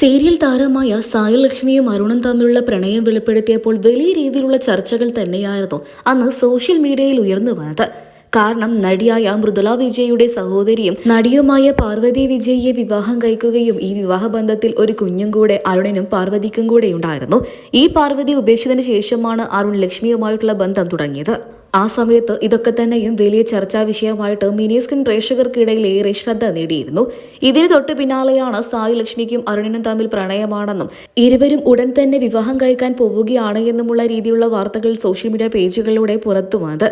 Serial താരമായ സായി ലക്ഷ്മിയും അരുണും തമ്മിലുള്ള പ്രണയം വെളിപ്പെടുത്തിയപ്പോൾ വലിയ രീതിയിലുള്ള ചർച്ചകൾ തന്നെയായിരുന്നു അന്ന് സോഷ്യൽ മീഡിയയിൽ ഉയർന്നു വന്നത്. കാരണം നടിയായ മൃദുല വിജയുടെ സഹോദരിയും നടിയുമായ പാർവതി വിജയിയെ വിവാഹം കഴിക്കുകയും ഈ വിവാഹബന്ധത്തിൽ ഒരു കുഞ്ഞും കൂടെ അരുണിനും പാർവതിക്കും കൂടെ ഉണ്ടായിരുന്നു. ഈ പാർവതി ഉപേക്ഷിച്ചതിന് ശേഷമാണ് അരുൺ ലക്ഷ്മിയുമായിട്ടുള്ള ബന്ധം തുടങ്ങിയത്. ആ സമയത്ത് ഇതൊക്കെ തന്നെയും വലിയ ചർച്ചാ വിഷയമായിട്ട് മിനി സ്ക്രീൻ പ്രേക്ഷകർക്കിടയിൽ ഏറെ ശ്രദ്ധ നേടിയിരുന്നു. ഇതിന് തൊട്ട് പിന്നാലെയാണ് സായി ലക്ഷ്മിക്കും അരുണിനും തമ്മിൽ പ്രണയമാണെന്നും ഇരുവരും ഉടൻ തന്നെ വിവാഹം കഴിക്കാൻ പോവുകയാണ് എന്നുമുള്ള രീതിയിലുള്ള വാർത്തകൾ സോഷ്യൽ മീഡിയ പേജുകളിലൂടെ പുറത്തു വന്നത്.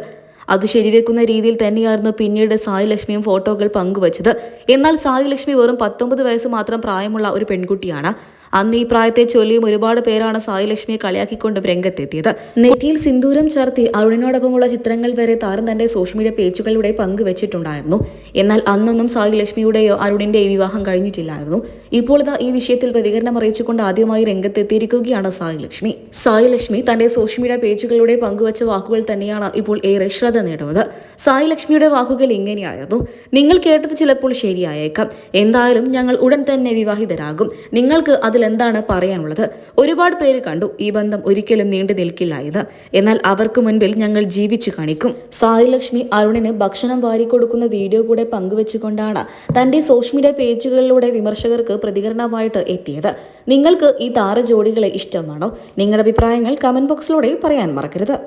അത് ശരിവെക്കുന്ന രീതിയിൽ തന്നെയായിരുന്നു പിന്നീട് സായി ലക്ഷ്മിയും ഫോട്ടോകൾ പങ്കുവച്ചത്. എന്നാൽ സായി ലക്ഷ്മി വെറും 19 വയസ്സ് മാത്രം പ്രായമുള്ള ഒരു പെൺകുട്ടിയാണ്. അന്ന് ഈ പ്രായത്തെ ചൊല്ലിയും ഒരുപാട് പേരാണ് സായി ലക്ഷ്മിയെ കളിയാക്കിക്കൊണ്ട് രംഗത്തെത്തിയത്. നെറ്റിയിൽ സിന്ദൂരം ചാർത്തി അരുണിനോടൊപ്പമുള്ള ചിത്രങ്ങൾ വരെ താരം തന്റെ സോഷ്യൽ മീഡിയ പേജുകളിലൂടെ പങ്കുവച്ചിട്ടുണ്ടായിരുന്നു. എന്നാൽ അന്നൊന്നും സായി ലക്ഷ്മിയുടെയോ അരുണിന്റെയോ വിവാഹം കഴിഞ്ഞിട്ടില്ലായിരുന്നു. ഇപ്പോൾ ഇതാ ഈ വിഷയത്തിൽ പ്രതികരണം അറിയിച്ചുകൊണ്ട് ആദ്യമായി രംഗത്തെത്തിയിരിക്കുകയാണ് സായി ലക്ഷ്മി. സായി ലക്ഷ്മി തന്റെ സോഷ്യൽ മീഡിയ പേജുകളിലൂടെ പങ്കുവച്ച വാക്കുകൾ തന്നെയാണ് ഇപ്പോൾ ഏറെ ശ്രദ്ധ നേടുന്നത്. സായി ലക്ഷ്മിയുടെ വാക്കുകൾ ഇങ്ങനെയായിരുന്നു: നിങ്ങൾ കേട്ടത് ചിലപ്പോൾ ശരിയായേക്കാം. എന്തായാലും ഞങ്ങൾ ഉടൻ തന്നെ വിവാഹിതരാകും. നിങ്ങൾക്ക് അതിലെന്താണ് പറയാനുള്ളത്? ഒരുപാട് പേര് കണ്ടു ഈ ബന്ധം ഒരിക്കലും നീണ്ടു നിൽക്കില്ല എന്ന്. എന്നാൽ അവർക്ക് മുൻപിൽ ഞങ്ങൾ ജീവിച്ചു കാണിക്കും. സായി ലക്ഷ്മി അരുണിന് ഭക്ഷണം വാരിക്കൊടുക്കുന്ന വീഡിയോ കൂടെ പങ്കുവെച്ചുകൊണ്ടാണ് തന്റെ സോഷ്യൽ മീഡിയ പേജുകളിലൂടെ വിമർശകർക്ക് പ്രതികരണമായിട്ട് എത്തിയത്. നിങ്ങൾക്ക് ഈ താരജോഡികളെ ഇഷ്ടമാണോ? നിങ്ങളുടെ അഭിപ്രായങ്ങൾ കമന്റ് ബോക്സിലൂടെ പറയാൻ മറക്കരുത്.